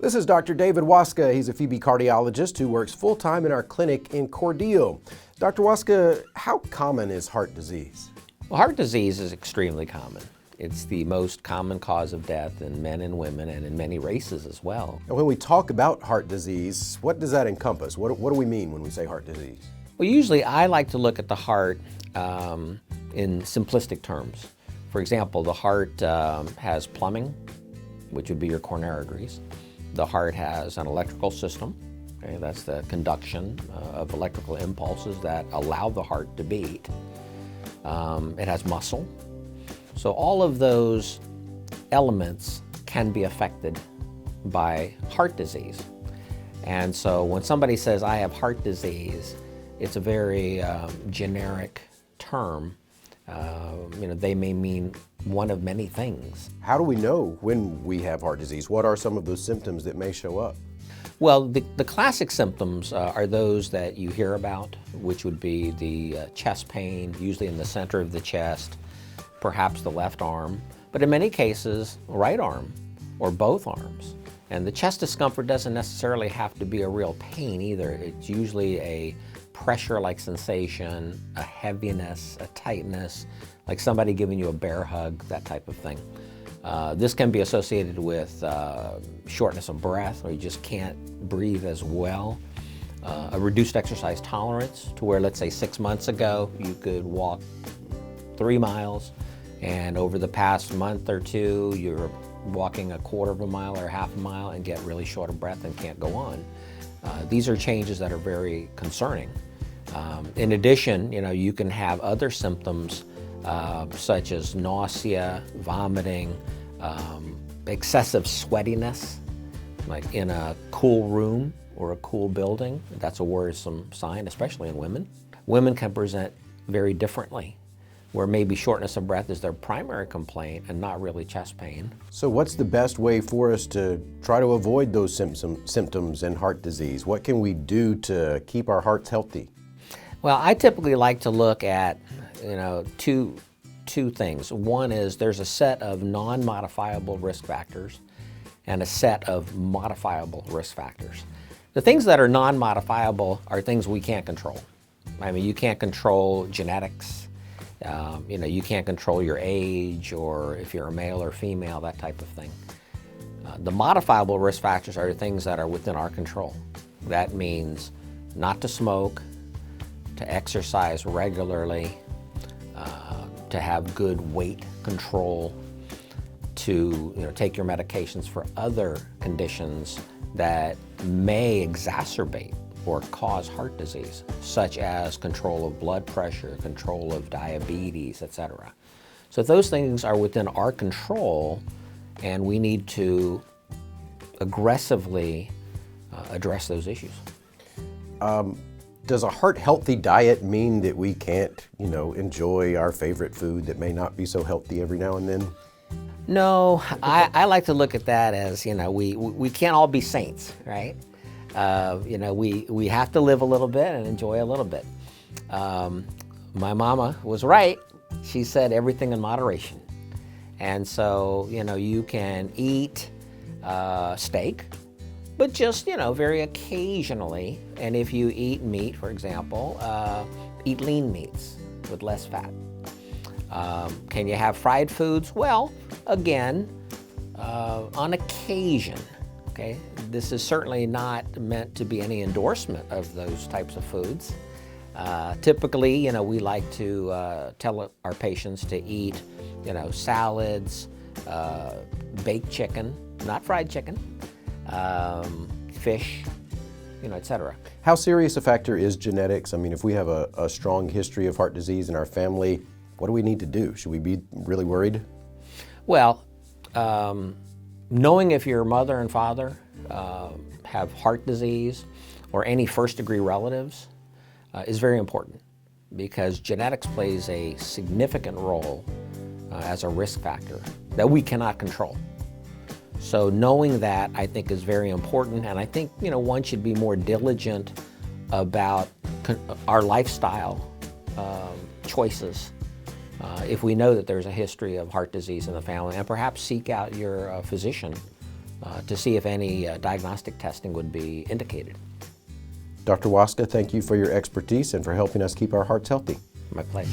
This is Dr. David Waska. He's a Phoebe cardiologist who works full-time in our clinic in Cordele. Dr. Waska, how common is heart disease? Well, heart disease is extremely common. It's the most common cause of death in men and women and in many races as well. And when we talk about heart disease, what does that encompass? What do we mean when we say heart disease? Well, usually I like to look at the heart in simplistic terms. For example, the heart has plumbing, which would be your coronary arteries. The heart has an electrical system. Okay, that's the conduction of electrical impulses that allow the heart to beat. It has muscle. So all of those elements can be affected by heart disease. And so when somebody says, I have heart disease, it's a very generic term. They may mean one of many things. How do we know when we have heart disease? What are some of those symptoms that may show up? Well, the classic symptoms are those that you hear about, which would be the chest pain, usually in the center of the chest, perhaps the left arm, but in many cases, right arm or both arms. And the chest discomfort doesn't necessarily have to be a real pain either. It's usually a pressure-like sensation, a heaviness, a tightness, like somebody giving you a bear hug, that type of thing. This can be associated with shortness of breath, or you just can't breathe as well. A reduced exercise tolerance, to where, let's say 6 months ago, you could walk 3 miles, and over the past month or two, you're walking a quarter of a mile or half a mile and get really short of breath and can't go on. These are changes that are very concerning. In addition, you can have other symptoms such as nausea, vomiting, excessive sweatiness, like in a cool room or a cool building. That's a worrisome sign, especially in women. Women can present very differently, where maybe shortness of breath is their primary complaint and not really chest pain. So what's the best way for us to try to avoid those symptoms in heart disease? What can we do to keep our hearts healthy? Well, I typically like to look at two things. One is there's a set of non-modifiable risk factors and a set of modifiable risk factors. The things that are non-modifiable are things we can't control. I mean, you can't control genetics. You can't control your age, or if you're a male or female, that type of thing. The modifiable risk factors are things that are within our control. That means not to smoke, to exercise regularly, to have good weight control, to take your medications for other conditions that may exacerbate or cause heart disease, such as control of blood pressure, control of diabetes, etc. So those things are within our control, and we need to aggressively address those issues. Does a heart-healthy diet mean that we can't, enjoy our favorite food that may not be so healthy every now and then? No, I like to look at that as, we can't all be saints, right? We have to live a little bit and enjoy a little bit. My mama was right. She said everything in moderation. And so, you can eat steak, but just, very occasionally. And if you eat meat, for example, eat lean meats with less fat. Can you have fried foods? Well, again, on occasion. Okay, this is certainly not meant to be any endorsement of those types of foods. Typically, we like to tell our patients to eat, salads, baked chicken, not fried chicken, fish, etc. How serious a factor is genetics? I mean, if we have a strong history of heart disease in our family, what do we need to do? Should we be really worried? Well, knowing if your mother and father have heart disease or any first-degree relatives is very important, because genetics plays a significant role as a risk factor that we cannot control. So knowing that, I think, is very important, and I think one should be more diligent about our lifestyle choices if we know that there's a history of heart disease in the family, and perhaps seek out your physician to see if any diagnostic testing would be indicated. Dr. Waska, thank you for your expertise and for helping us keep our hearts healthy. My pleasure.